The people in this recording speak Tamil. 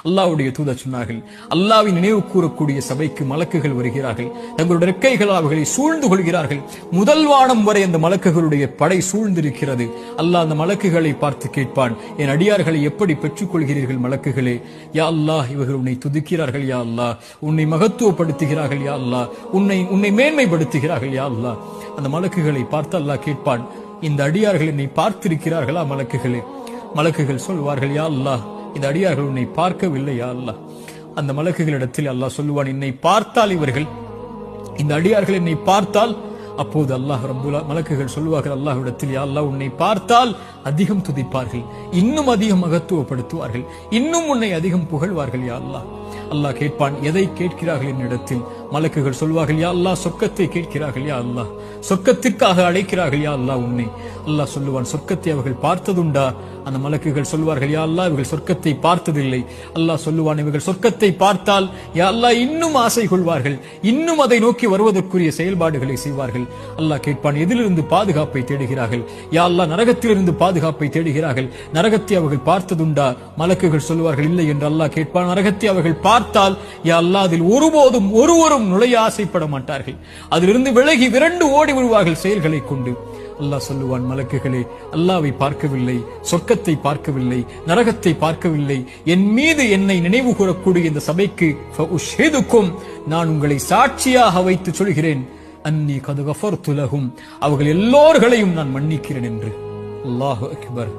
அல்லாஹ்வுடைய தூதர் சொன்னார்கள், அல்லாஹ்வை நினைவு கூறக்கூடிய சபைக்கு மலக்குகள் வருகிறார்கள், தங்களுடைய ரெக்கைகளால் அவர்களை சூழ்ந்து கொள்கிறார்கள். முதல் வானம் வரை அந்த மலக்குகளுடைய படை சூழ்ந்திருக்கிறது. அல்லாஹ் அந்த மலக்குகளை பார்த்து கேட்பான், என் அடியார்களை எப்படி பெற்றுக் கொள்கிறீர்கள் மலக்குகளே? யா அல்லாஹ், இவர்கள் உன்னை துதிக்கிறார்கள் யா அல்லாஹ், உன்னை மகத்துவப்படுத்துகிறார்கள் யா அல்லாஹ், உன்னை மேன்மைப்படுத்துகிறார்கள் யா அல்லாஹ். அந்த மலக்குகளை பார்த்து அல்லாஹ் கேட்பான், இந்த அடியார்கள் என்னை பார்த்திருக்கிறார்களா மலக்குகளே? மலக்குகள் சொல்வார்கள், யா அல்லாஹ், இந்த அடியார்கள் உன்னை பார்க்கவில்லையா அல்லாஹ். அந்த மலக்குகளிடத்தில் அல்லாஹ் சொல்லுவான், என்னை பார்த்தால் இவர்கள், இந்த அடியார்கள் என்னை பார்த்தால், அப்போது அல்லாஹ் ரப்புல் மலக்குகள் சொல்லுவார்கள் அல்லாஹ்விடத்தில், யா அல்லாஹ், உன்னை பார்த்தால் அதிகம் துதிப்பார்கள், இன்னும் அதிகம் மகத்துவப்படுத்துவார்கள், இன்னும் உன்னை அதிகம் புகழ்வார்கள் யா அல்லாஹ். அல்லாஹ் கேட்பான், எதை கேட்கிறார்கள் என்னிடத்தில்? மலக்குகள் சொல்வார்கள், யா அல்லாஹ், சொர்க்கத்தை கேட்கிறார்கள் யா அல்லாஹ், சொர்க்கத்திற்காக அழைக்கிறார்கள் யா அல்லாஹ் உன்னை. அல்லாஹ் சொல்லுவான், சொர்க்கத்தை அவர்கள் பார்த்ததுண்டா? அந்த மலக்குகள் சொல்வார்கள், யா அல்லாஹ், இவர்கள் சொர்க்கத்தை பார்த்ததில்லை. அல்லாஹ் சொல்லுவான், இவர்கள் சொர்க்கத்தை பார்த்தால் யா அல்லாஹ் இன்னும் ஆசை கொள்வார்கள், இன்னும் அதை நோக்கி வருவதற்குரிய செயல்பாடுகளை செய்வார்கள். அல்லாஹ் கேட்பான், எதிலிருந்து பாதுகாப்பை தேடுகிறார்கள்? யா அல்லாஹ், நரகத்திலிருந்து பாதுகாப்பை தேடுகிறார்கள். நரகத்தை அவர்கள் பார்த்ததுண்டா? மலக்குகள் சொல்வார்கள், இல்லை என்று அல்லாஹ் கேட்பான், நரகத்தை அவர்கள் பார்த்தால் யா அல்லாஹ், அதில் ஒருபோதும் ஒருவரும் நுழைய ஆசைப்பட மாட்டார்கள், அதிலிருந்து விலகி விரண்டு ஓடி விடுவார்கள் செயல்களை கொண்டு. அல்லாஹ் சொல்லுவான், மலக்குகளே, அல்லாஹ்வை பார்க்கவில்லை, சொர்க்கத்தை பார்க்கவில்லை, நரகத்தை பார்க்கவில்லை, என் மீது என்னை நினைவு கூறக்கூடிய இந்த சபைக்கு ஃபஉஷ்ஹிதுக்கும், நான் உங்களை சாட்சியாக வைத்து சொல்கிறேன், அன்னி கத் கஃபர்து லஹும், அவர்கள் எல்லோர்களையும் நான் மன்னிக்கிறேன் என்று. அல்லாஹு அக்பர்.